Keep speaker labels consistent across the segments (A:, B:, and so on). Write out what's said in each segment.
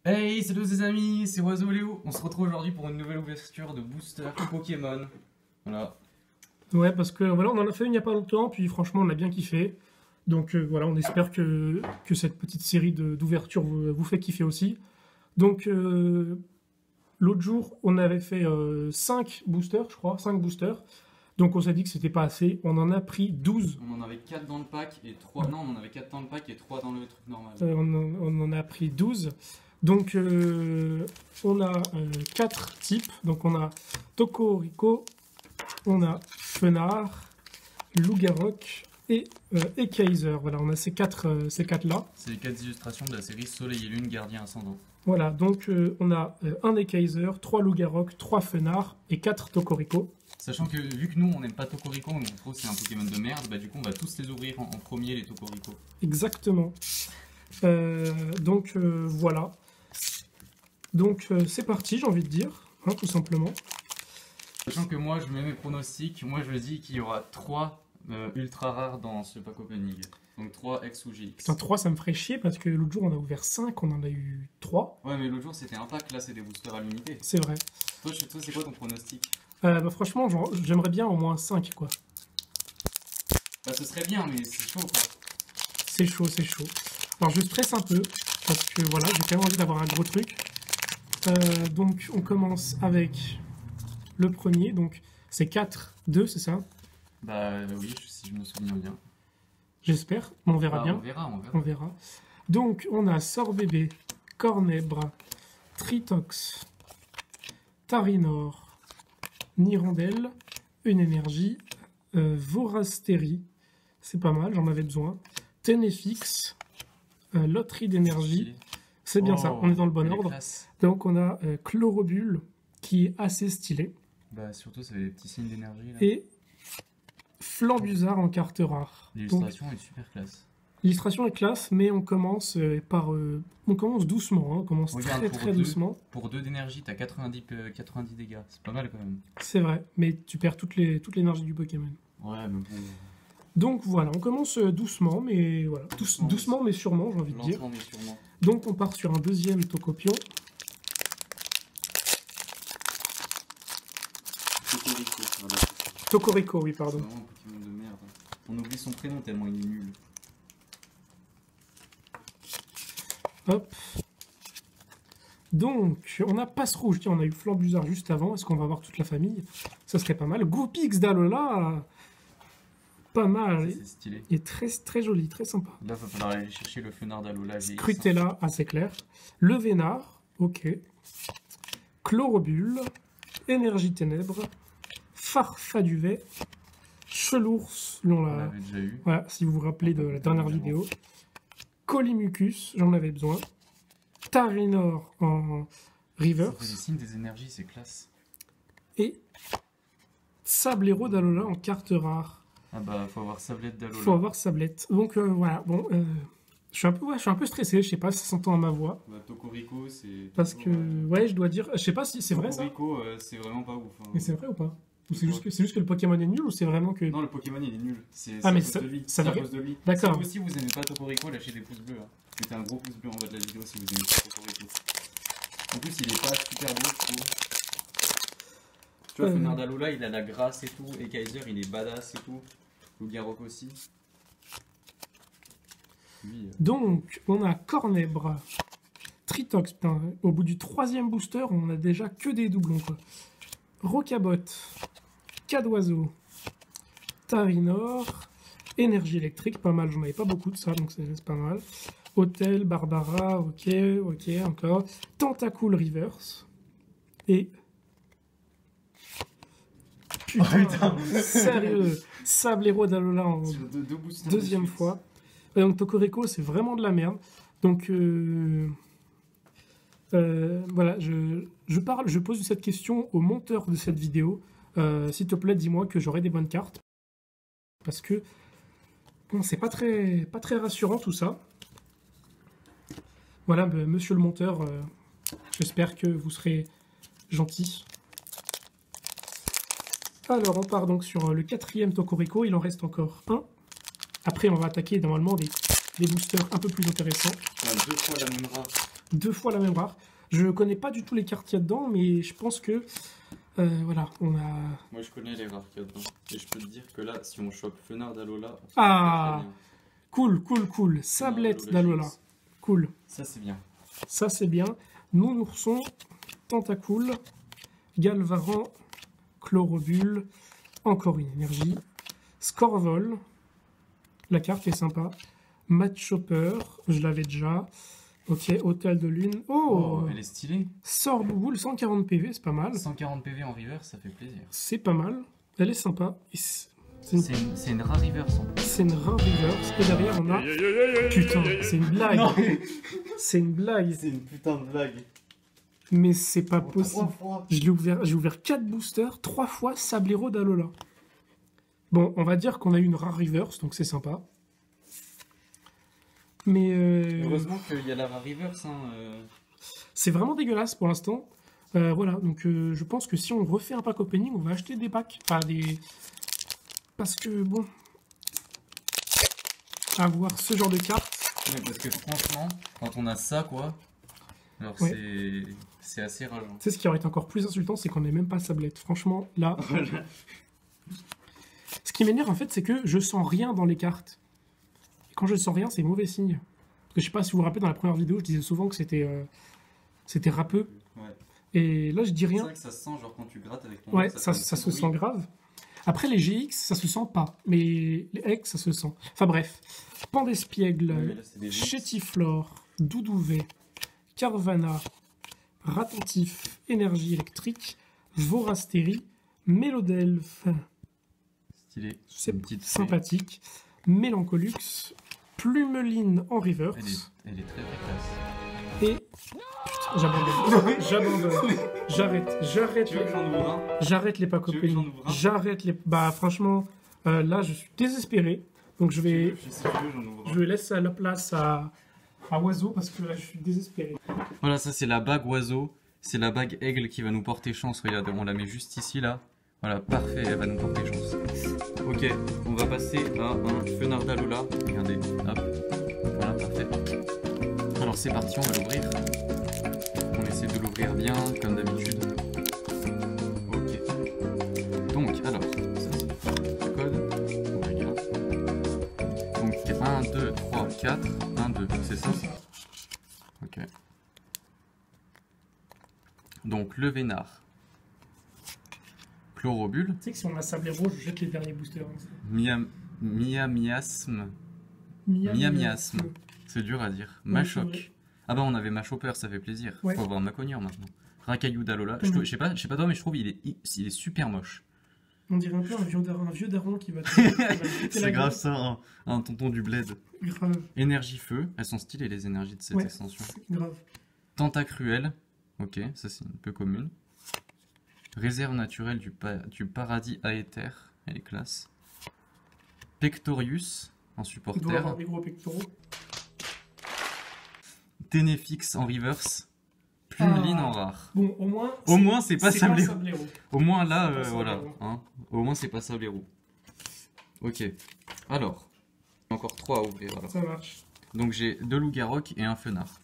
A: Hey, salut les amis, c'est Oiseau Léo. On se retrouve aujourd'hui pour une nouvelle ouverture de booster Pokémon. Voilà.
B: Ouais, parce que voilà, on en a fait une il n'y a pas longtemps, puis franchement, on a bien kiffé. Donc voilà, on espère que cette petite série d'ouverture vous fait kiffer aussi. Donc l'autre jour, on avait fait 5 boosters, je crois, 5 boosters. Donc on s'est dit que c'était pas assez. On en a pris 12.
A: On en avait 4 dans le pack et 3. Non, on en avait 4 dans le pack et 3 dans le truc normal.
B: On en a pris 12. Donc on a 4 types. Donc on a Tokorico, on a Fenard, Lougarok et Kaiser. Voilà, on a ces quatre là.
A: C'est les 4 illustrations de la série Soleil et Lune, Gardien Ascendant.
B: Voilà, donc on a un Kaiser, 3 Lougarok, 3 Fenard et 4 Tokorico.
A: Sachant que vu que nous on n'aime pas Tokorico, on trouve que c'est un Pokémon de merde, bah du coup on va tous les ouvrir en premier les Tokorico.
B: Exactement. Donc voilà. Donc c'est parti, j'ai envie de dire, hein, tout simplement.
A: Sachant que moi je mets mes pronostics, moi je dis qu'il y aura 3 ultra rares dans ce pack opening. Donc 3 X ou GX.
B: Putain, 3 ça me ferait chier parce que l'autre jour on a ouvert 5, on en a eu 3.
A: Ouais mais l'autre jour c'était un pack, là c'est des boosters à l'unité.
B: C'est vrai.
A: Toi c'est quoi ton pronostic?
B: Bah franchement, j'aimerais bien au moins 5 quoi.
A: Bah ce serait bien mais c'est chaud quoi.
B: C'est chaud, c'est chaud. Alors je stresse un peu parce que voilà, j'ai quand même envie d'avoir un gros truc. Donc on commence avec le premier, donc c'est 4, 2, c'est ça?
A: Bah oui, si je me souviens bien.
B: J'espère, on verra
A: Ah,
B: bien.
A: on verra, on verra.
B: On verra. Donc on a Sorbébé, Cornèbre, Tritox, Tarinor, Nirandelle, une énergie, Vorastérie, c'est pas mal, j'en avais besoin. Ténéfix, Loterie d'énergie,
A: Stylé.
B: c'est bien
A: Oh,
B: ça, on est dans le bon
A: elle est
B: ordre.
A: classe.
B: Donc on a Chlorobule, qui est assez stylé,
A: Bah surtout ça fait des petits signes d'énergie là.
B: et Flambusard en carte rare. Donc
A: L'illustration est super classe.
B: l'illustration est classe, mais on commence on commence doucement, hein, on commence
A: Regarde,
B: très doucement.
A: Pour 2 d'énergie, t'as 90 dégâts. C'est pas mal quand même.
B: C'est vrai, mais tu perds toute l'énergie du Pokémon.
A: Ouais, mais bon.
B: Donc voilà, on commence doucement, mais voilà, doucement mais sûrement, j'ai envie de dire.
A: Lentement mais sûrement.
B: Donc on part sur un deuxième Tokopion.
A: Cocorico, voilà.
B: Tokorico, oui,
A: C'est
B: pardon.
A: vraiment un Pokémon de merde. On oublie son prénom tellement il est nul.
B: Hop. Donc, on a Passe Rouge, tiens, on a eu Flambusard juste avant, est-ce qu'on va avoir toute la famille? Ça serait pas mal. Goupix d'Alola, pas mal.
A: C'est stylé.
B: Il est très joli, très sympa.
A: Là, va falloir aller chercher le Fenard d'Alola.
B: Scrutella, assez clair. Le Vénard, ok. Chlorobule, Énergie Ténèbres, Farfaduvet, Chelours,
A: On l'avait déjà eu.
B: voilà, si vous vous rappelez de la dernière vidéo. Colimucus, j'en avais besoin. Tarinor en
A: Ça
B: reverse.
A: fait des signes des énergies, c'est classe.
B: Et Sablero d'Alola en carte rare.
A: Ah bah, faut avoir Sablette d'Alola.
B: Faut avoir Sablette. Donc voilà, bon, je suis un peu stressé, je sais pas si ça s'entend à ma voix.
A: Bah, Tokorico, c'est.
B: Parce que, ouais, je dois dire, je sais pas si c'est vrai ça.
A: Tokorico, c'est vraiment pas ouf. Hein.
B: Mais c'est vrai ou pas? Ou c'est juste que le Pokémon est nul ou c'est vraiment que.
A: Non, le Pokémon il est nul. C'est
B: Ah,
A: à
B: mais
A: cause
B: ça-
A: de lui.
B: ça
A: C'est à
B: veut
A: cause de lui.
B: D'accord.
A: Si vous aimez pas Tokorico, lâchez des pouces bleus. Hein. Mettez un gros pouce bleu en bas de la vidéo si vous aimez pas Tokorico. En plus, il est pas super beau, je trouve. Tu vois, Fenard d'Alola, il a la grâce et tout. Et Kaiser, il est badass et tout. Lougarok aussi. Lui,
B: Donc, on a Cornèbre, Tritox, putain, au bout du troisième booster, on a déjà que des doublons, quoi. Rocabot, Cadoiseau, Tarinor, Énergie électrique, pas mal, j'en avais pas beaucoup de ça, donc c'est pas mal. Hôtel, Barbara, ok, encore. Tentacool Reverse, et... Putain, sérieux, Sablero d'Alola en
A: sur deux boosters
B: deuxième
A: de suite.
B: fois. Ouais, donc Tokorico, c'est vraiment de la merde. Donc voilà, je pose cette question au monteur de cette vidéo. S'il te plaît, dis-moi que j'aurai des bonnes cartes. Parce que bon, c'est pas très rassurant tout ça. Voilà, monsieur le monteur, j'espère que vous serez gentil. Alors, on part donc sur le quatrième Tokorico. Il en reste encore un. Après, on va attaquer normalement des boosters un peu plus intéressants.
A: Enfin, 2 fois la même rare.
B: 2 fois la même rare. Je connais pas du tout les cartes qu'il y a dedans, mais je pense que voilà, on a.
A: Moi je connais les rares qu'il y a dedans. Et je peux te dire que là, si on chope Fenard d'Alola, on se
B: Ah,
A: très bien.
B: cool. Sablette d'Alola.
A: GX.
B: Cool.
A: Ça c'est bien.
B: Ça, c'est bien. Nounourson, Tentacool, Galvaran, Chlorobule, encore une énergie, Scorvol, la carte est sympa, Matchopper, je l'avais déjà, ok, Hôtel de Lune, oh,
A: Elle est stylée.
B: Sorbouboule, 140 PV, c'est pas mal,
A: 140 PV en reverse, ça fait plaisir.
B: c'est pas mal, elle est sympa, et
A: C'est une rare reverse en plus.
B: c'est une rare reverse, et derrière on a, putain, c'est une blague,
A: Non.
B: c'est une blague,
A: C'est une putain de blague.
B: mais c'est pas
A: 3
B: possible.
A: fois.
B: J'ai ouvert 4 boosters, 3 fois Sablero d'Alola. Bon, on va dire qu'on a eu une rare reverse, donc c'est sympa. Mais
A: Heureusement qu'il y a la rare reverse. Hein,
B: c'est vraiment dégueulasse pour l'instant. Voilà, donc je pense que si on refait un pack opening, on va acheter des packs. Enfin, des... Parce que, bon... Avoir ce genre de cartes...
A: Ouais, parce que franchement, quand on a ça, quoi, alors
B: Ouais.
A: c'est assez rageant.
B: Tu sais, ce qui aurait été encore plus insultant, c'est qu'on n'ait même pas Sablette. Franchement, là... Ce qui m'énerve, en fait, c'est que je sens rien dans les cartes. Et quand je sens rien, c'est mauvais signe. Parce que je sais pas si vous vous rappelez, dans la première vidéo, je disais souvent que c'était râpeux.
A: Ouais.
B: Et là, je dis
A: C'est
B: rien.
A: vrai que ça se sent, genre quand tu grattes avec ton
B: Ouais,
A: doigt,
B: ça
A: fait un
B: se
A: petit
B: sent
A: bruit.
B: grave. Après, les GX, ça se sent pas. Mais les X, ça se sent. Enfin bref. Pandespiègle,
A: Ouais, mais là, c'est des GX.
B: Chétiflore, Doudouvet, Carvana, Ratentif, Énergie électrique, Vorastérie, Mélodelphe,
A: Stylé.
B: c'est
A: Une petite fée.
B: sympathique, Mélancolux, Plumeline en reverse,
A: Elle est très classe.
B: et... Putain, j'abandonne. J'arrête.
A: Tu veux que j'en ouvre un?
B: J'arrête les packs
A: Tu veux que j'en
B: opening.
A: ouvre un?
B: J'arrête les... Bah franchement, là je suis désespéré. Donc je
A: Si tu
B: vais...
A: veux, si tu veux, j'en ouvre un.
B: Je laisse la place à Oiseau parce que là je suis désespéré.
A: Voilà, ça c'est la bague oiseau. C'est la bague aigle qui va nous porter chance. Regarde, on la met juste ici là. Voilà, parfait, elle va nous porter chance. Ok, on va passer à un Fenard d'Alola. Regardez, hop. Voilà, parfait. Alors c'est parti, on va l'ouvrir. On essaie de l'ouvrir bien, comme d'habitude. Ok. Donc, alors, ça c'est le code. On regarde. Donc 1, 2, 3, 4. 1, 2, c'est ça? Ok. Donc le Vénard. Chlorobule.
B: Tu sais que si on a Sablero, je jette les derniers boosters.
A: Miasme. Miasme. C'est dur à dire.
B: Ouais,
A: Machoc.
B: c'est vrai.
A: Ah bah on avait Machoper, ça fait plaisir.
B: Ouais.
A: Faut avoir Maconier maintenant. Racaillou d'Alola.
B: Mhm.
A: Je sais pas toi, mais je trouve il est super moche.
B: On dirait un peu un vieux daron qui va... qui va péter la
A: C'est
B: gueule.
A: grave ça, un tonton du bled.
B: Grave,
A: Énergie feu. Elles sont stylées les énergies de cette
B: Ouais.
A: extension.
B: grave.
A: Tentacruel. Ok, ça c'est un peu commune. Réserve naturelle du paradis à éther. Elle est classe. Pectorius en
B: Il doit
A: supporter.
B: avoir des gros pectoraux.
A: Ténéfix en reverse. Plumeline en rare.
B: Bon, au moins...
A: Au moins, c'est pas Sablero.
B: Sablero.
A: Au moins là,
B: C'est pas
A: voilà.
B: Sablero.
A: Hein. Au moins c'est pas Sablero. Ok. Alors, encore 3 à ouvrir. Alors.
B: Ça marche.
A: Donc j'ai 2 loups-garrocs et un fenard.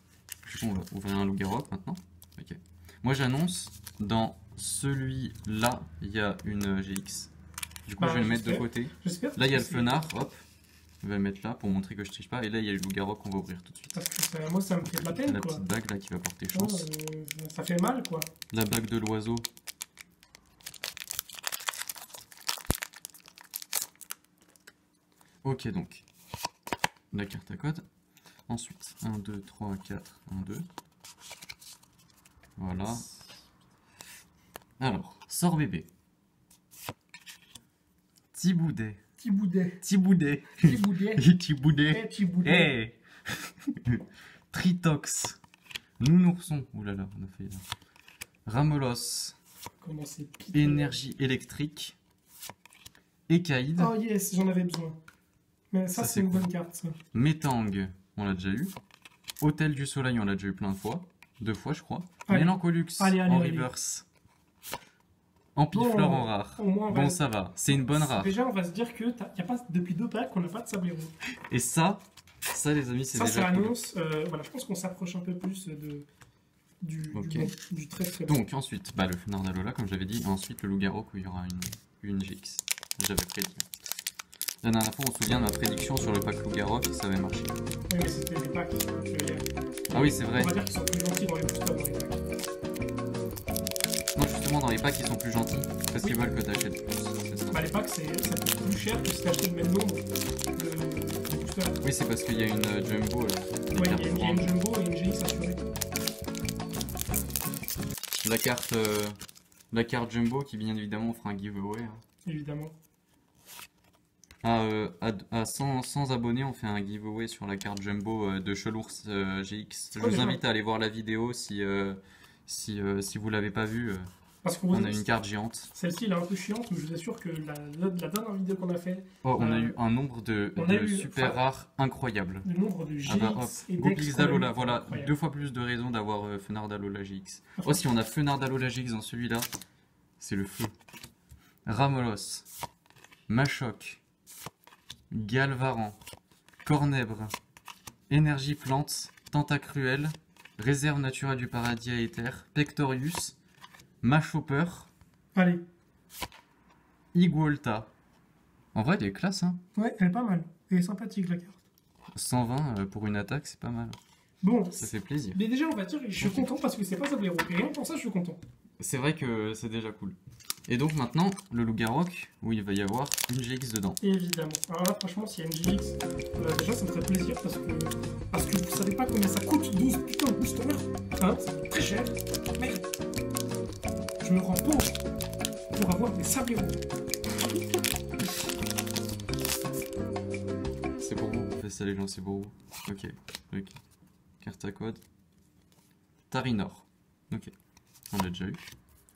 A: Du coup, on va ouvrir un loup-garroc maintenant. Ok. Moi j'annonce, dans celui-là, il y a une GX. Du coup,
B: Bah,
A: je vais le mettre de
B: j'espère.
A: côté.
B: J'espère.
A: Là, il y a le
B: parce que
A: fenard, hop. Je vais le mettre là pour montrer que je triche pas. Et là, il y a le loup-garroc qu'on va ouvrir tout de suite.
B: Parce que moi, ça me fait de la peine,
A: La
B: quoi.
A: petite bague là qui va porter
B: Ouais,
A: chance.
B: ça fait mal, quoi.
A: La bague de l'oiseau. Ok, donc. La carte à code. Ensuite, 1, 2, 3, 4, 1, 2. Voilà. Alors, sort bébé. Thiboudet.
B: Petit boudet.
A: Thiboudet.
B: Petit boudet.
A: Thiboudet.
B: Petit boudet.
A: Hey Tritox. Nounourson. Ouh là là, on a fait. Ramelos.
B: Comment c'est piteux.
A: Énergie électrique. Écaïde.
B: Oh yes, j'en avais besoin. Mais ça,
A: Ça,
B: c'est
A: c'est
B: une
A: cool.
B: bonne carte, ça.
A: Métang, on l'a déjà eu. Hôtel du Soleil, on l'a déjà eu plein de fois. 2 fois, je crois.
B: Allez.
A: Mélancolux
B: Allez,
A: en
B: allez.
A: reverse. Ampiflore en rare.
B: Au moins, on
A: Bon,
B: va-
A: ça va. C'est une bonne rare.
B: Déjà, on va se dire que y a pas, depuis 2 packs, on n'a pas de Sablero.
A: Et ça, Ça, les amis, c'est
B: Ça
A: déjà cool.
B: annonce. Voilà, je pense qu'on s'approche un peu plus du,
A: Ok.
B: du très très bon.
A: Donc, ensuite, bah, le Fenard d'Alola, comme j'avais dit. Et ensuite, le Loup-Garou, où il y aura une GX. J'avais prédit. La dernière fois, on se souvient de ma prédiction sur le pack Loup-Garou, et ça avait marché.
B: Oui, mais c'était des packs.
A: Ah oui, c'est vrai.
B: On va dire qu'ils sont plus gentils dans les boosters dans les packs.
A: Non, justement, dans les packs, ils sont plus gentils. Parce qu'ils veulent que tu achètes plus. C'est ça.
B: Bah, les packs, ça coûte plus cher que si t'achetais le même nombre de boosters.
A: Oui, c'est parce qu'il y a une Jumbo.
B: Ouais, il y a une Jumbo et une GX assurée.
A: La carte Jumbo qui, bien évidemment, fera un giveaway. Hein.
B: Évidemment.
A: À 100 abonnés, on fait un giveaway sur la carte Jumbo de Chelours GX. Je vous invite à aller voir la vidéo si vous l'avez pas vue.
B: Parce qu'on
A: On a une carte géante.
B: Celle-ci, elle est un peu chiante, mais je vous assure que la dernière vidéo qu'on a fait,
A: Oh, on a eu un nombre de super rares incroyable.
B: le nombre de GX
A: Ah bah, hop.
B: et
A: Gopix
B: d'Ex
A: d'Alola, voilà,
B: incroyable.
A: 2 fois plus de raisons d'avoir Fenard d'Alola GX. Oh, si on a Fenard d'Alola GX dans celui-là, c'est le feu. Ramolos, Machoc, Galvaran, Cornèbre, Énergie Plante, Tentacruel, Réserve naturelle du paradis à éther, Pectorius, Machopper,
B: Allez,
A: Iguolta. En vrai, elle est classe, hein.
B: ouais, elle est pas mal. Elle est sympathique la carte.
A: 120 pour une attaque, c'est pas mal.
B: Bon,
A: Ça fait plaisir.
B: mais déjà, on va dire, je suis content parce que c'est pas Sablero. Et rien que pour ça, je suis content.
A: C'est vrai que c'est déjà cool. Et donc maintenant, le Loup-Garou, où il va y avoir une GX dedans.
B: Évidemment. Alors là, franchement, s'il y a une GX, déjà, ça me ferait plaisir parce que vous savez pas combien ça coûte 12 putains de boosters. Hein, ça coûte très cher. Merde. Je me rends pauvre pour avoir des Sablero.
A: C'est pour vous, on fait ça les gens, c'est pour vous. Ok. Carte à code. Tarinor. Ok. On l'a déjà eu.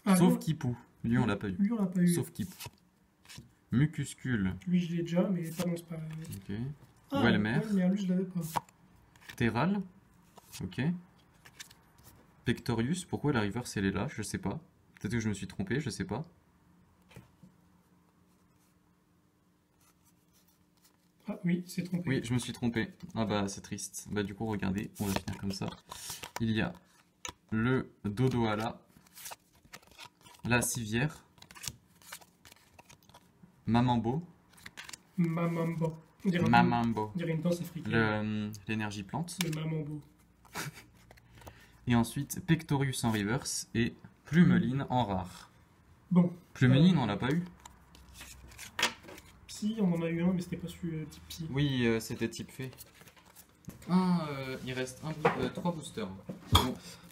B: Ah,
A: Sauf
B: non.
A: Kipou. Lui, on l'a pas eu.
B: Lui, on l'a pas eu.
A: Sauf Kipou. Mucuscule.
B: Lui, je l'ai déjà, mais pas non, c'est pas.
A: Ok.
B: Ah,
A: Welmer.
B: ouais, mais lui, je l'avais pas.
A: Terral. Ok. Pectorius. Pourquoi la reverse elle est là? Je sais pas. Peut-être que je me suis trompé, je sais pas.
B: Ah oui, c'est trompé.
A: Oui, je me suis trompé. Ah bah c'est triste. Bah du coup regardez, on va finir comme ça. Il y a le Dodoala, la Civière, Mamambo,
B: Mamambo. On dirait
A: Mamambo,
B: on dirait une danse africaine.
A: l'énergie plante,
B: Le Mamambo.
A: et ensuite Pectorius en reverse et Plumeline en rare.
B: Bon.
A: Plumeline, on l'a pas eu?
B: Psy, on en a eu un, mais c'était pas celui type Psy.
A: Oui, c'était type fait. Il reste 3 boosters.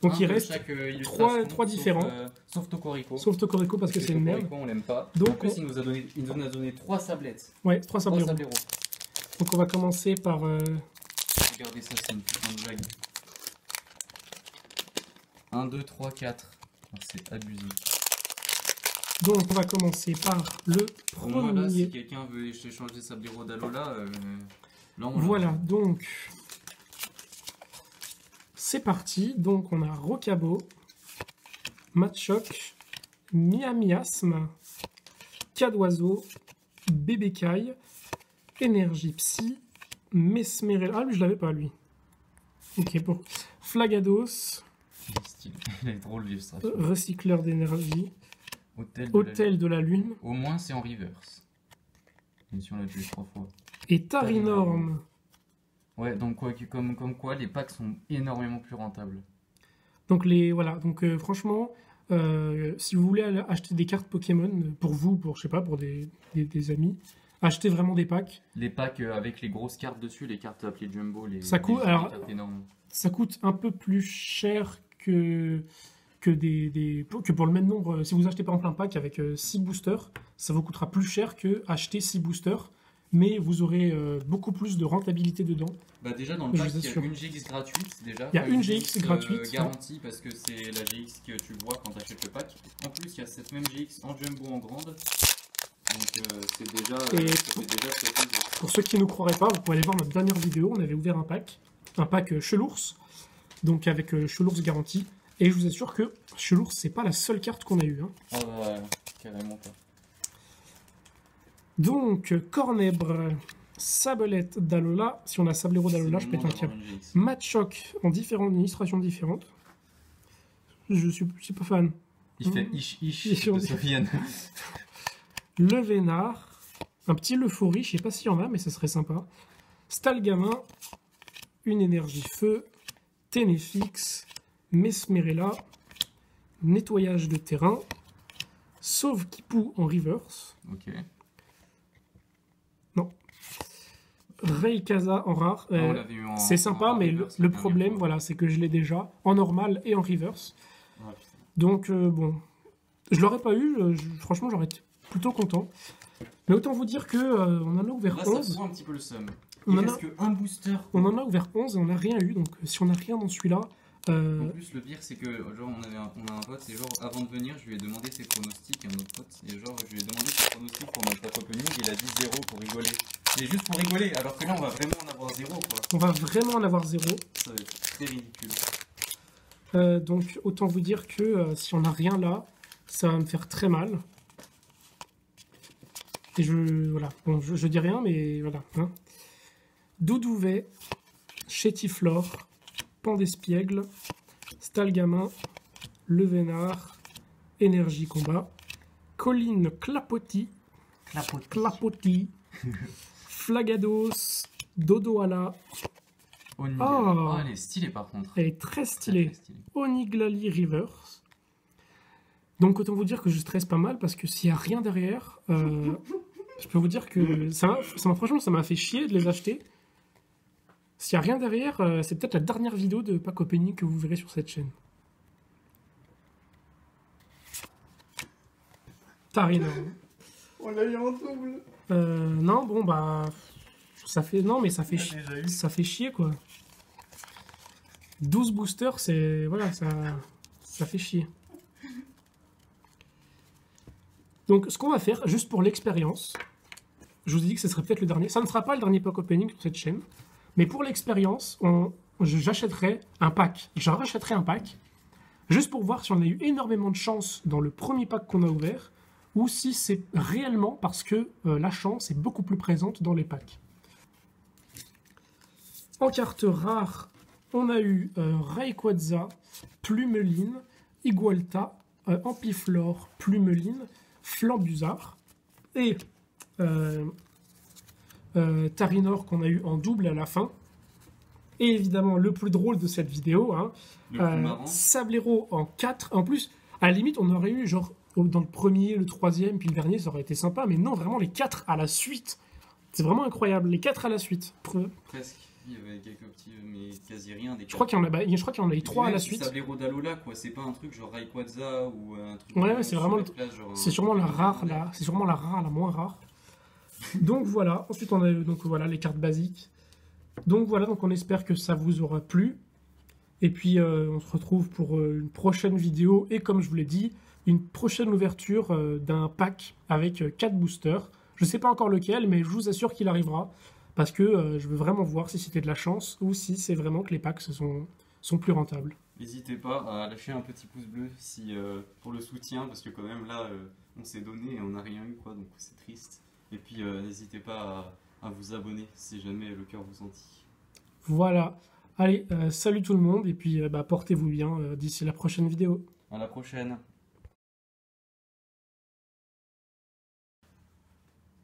B: Donc il reste
A: chaque
B: trois
A: illustration,
B: différents.
A: Sauf Tocorico.
B: Sauf Tocorico parce que c'est une merde.
A: Tocorico, on l'aime pas.
B: Donc,
A: en plus, il nous a donné 3 sablettes.
B: Ouais, 3
A: 3
B: Sablero.
A: sableros.
B: Donc on va commencer par.
A: Regardez ça, c'est une putain de blague. 1, 2, 3, 4. C'est abusé.
B: Donc on va commencer par le
A: Au moins là, si
B: premier.
A: quelqu'un veut échanger Sablero d'Alola, là on
B: Voilà, donc. C'est parti. Donc on a Rocabo, Machoc, Miamiasme, Cadoiseau, Bébécaille, Énergie Psy, Mesmerel. Ah, lui, je l'avais pas, lui. Ok, pour Flagados,
A: Il est drôle l'illustration.
B: Recycleur d'énergie,
A: Hôtel
B: Hôtel de la Lune
A: Au moins c'est en reverse. Même si on l'a tué 3 fois.
B: et Tarinorm.
A: Ouais, donc comme quoi les packs sont énormément plus rentables.
B: Donc, voilà. Donc, franchement, si vous voulez acheter des cartes Pokémon pour vous, pour, je sais pas, pour des amis, achetez vraiment des packs.
A: Les packs avec les grosses cartes dessus, les cartes appelées Jumbo,
B: Ça coûte- alors-
A: cartes énormes.
B: Ça coûte un peu plus cher que pour le même nombre. Si vous achetez par exemple un pack avec 6 boosters, ça vous coûtera plus cher que acheter 6 boosters, mais vous aurez beaucoup plus de rentabilité dedans.
A: Bah déjà dans le
B: Je
A: pack
B: vous
A: il y a
B: assure.
A: une GX gratuite déjà.
B: Il y a
A: Enfin,
B: une GX gratuite,
A: garantie parce que c'est la GX que tu vois quand tu achètes le pack. En plus il y a cette même GX en Jumbo en grande. Donc c'est déjà,
B: Et
A: ça fait déjà très plaisir.
B: Pour ceux qui ne nous croiraient pas, vous pouvez aller voir notre dernière vidéo. On avait ouvert un pack Chelours, donc avec Chelours garantie. Et je vous assure que Chelours, c'est pas la seule carte qu'on a eue. Hein.
A: Ah bah carrément pas.
B: Donc, Cornèbre, Sablette d'Alola. Si on a Sablero d'Alola, je pète un câble. Machoc en différentes illustrations différentes. Je suis pas fan.
A: Il fait ish de Sofiane.
B: Le Vénard. Un petit Leufori, je sais pas s'il y en a, mais ça serait sympa. Stalgamin. Une énergie feu. Ténéfix. Mesmerella. Nettoyage de terrain. Sauve Kipou en reverse.
A: Ok.
B: Non. Raykaza en rare. C'est sympa, mais le problème, voilà, c'est que je l'ai déjà en normal et en reverse.
A: Ah,
B: donc, bon. Je l'aurais pas eu. Franchement, j'aurais été plutôt content. Mais autant vous dire que on en a ouvert
A: là,
B: 11.
A: Ça fout un petit peu le seum.
B: On
A: Il reste qu'un booster.
B: On en a ouvert 11 et on n'a rien eu. Donc, si on n'a rien dans celui-là.
A: En plus, le pire, c'est que genre, on a un pote, c'est genre, avant de venir, je lui ai demandé ses pronostics, un autre pote, et genre, je lui ai demandé ses pronostics pour notre opening, et il a dit 0 pour rigoler. C'est juste pour rigoler, alors que là, on va vraiment en avoir 0, quoi.
B: On va vraiment en avoir 0.
A: Ça va être très ridicule.
B: Donc, autant vous dire que si on n'a rien là, ça va me faire très mal. Et voilà, bon, je dis rien, mais voilà. Hein. Doudouvet, Chétiflore, Pandespiègle, Stalgamin, Le Vénard, Énergie Combat, Colline Clapotis, Flagados, Dodoala.
A: Oh, elle est stylée par contre.
B: Elle est très stylée. Oniglali Reverse. Donc autant vous dire que je stresse pas mal parce que s'il n'y a rien derrière, je peux vous dire que franchement ça m'a fait chier de les acheter. S'il n'y a rien derrière, c'est peut-être la dernière vidéo de Pack Opening que vous verrez sur cette chaîne. Tarinor.
A: On l'a eu en double.
B: Non, bon bah... Ça fait... Non, mais ça fait chier, quoi. 12 boosters, c'est... Voilà, ça fait chier. Donc, ce qu'on va faire, juste pour l'expérience, je vous ai dit que ce serait peut-être le dernier. Ça ne sera pas le dernier Pack Opening sur cette chaîne. Mais pour l'expérience, j'achèterai un pack. J'en rachèterai un pack. Juste pour voir si on a eu énormément de chance dans le premier pack qu'on a ouvert. Ou si c'est réellement parce que la chance est beaucoup plus présente dans les packs. En carte rare, on a eu Rayquaza, Plumeline, Igualta, Ampiflore, Plumeline, Flambuzard et Tarinor qu'on a eu en double à la fin. Et évidemment, le plus drôle de cette vidéo, hein, Sablero en 4. En plus, à la limite, on aurait eu genre dans le premier, le troisième, puis le dernier, ça aurait été sympa. Mais non, vraiment, les 4 à la suite. C'est vraiment incroyable, les 4 à la suite.
A: Presque. Il y avait quelques petits, mais quasi rien.
B: Je crois qu'il y en a eu 3 à la suite.
A: Sablero d'Alola, quoi. C'est pas un truc genre Rayquaza ou un truc.
B: Ouais, c'est vraiment. C'est sûrement la rare, là. C'est sûrement la rare, la moins rare. Donc voilà. Ensuite, on a donc voilà les cartes basiques. Donc voilà. Donc on espère que ça vous aura plu. Et puis on se retrouve pour une prochaine vidéo. Et comme je vous l'ai dit, une prochaine ouverture d'un pack avec 4 boosters. Je sais pas encore lequel, mais je vous assure qu'il arrivera. Parce que je veux vraiment voir si c'était de la chance ou si c'est vraiment que les packs sont plus rentables.
A: N'hésitez pas à lâcher un petit pouce bleu si, pour le soutien, parce que quand même là, on s'est donné et on n'a rien eu, quoi, donc c'est triste. Et puis n'hésitez pas à vous abonner si jamais le cœur vous en dit.
B: Voilà. Allez, salut tout le monde et puis portez-vous bien d'ici la prochaine vidéo.
A: À la prochaine.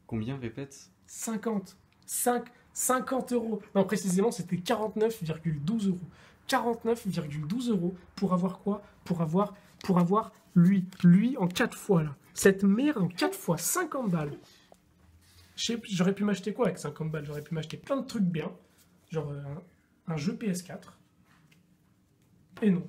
A: Combien, répète?
B: 50 €. Non, précisément, c'était 49,12 €. 49,12 € pour avoir quoi? Pour avoir lui. Lui en 4 fois, là. Cette merde en 4 fois, 50 balles. J'aurais pu m'acheter quoi avec 50 balles? J'aurais pu m'acheter plein de trucs bien. Genre un jeu PS4. Et non.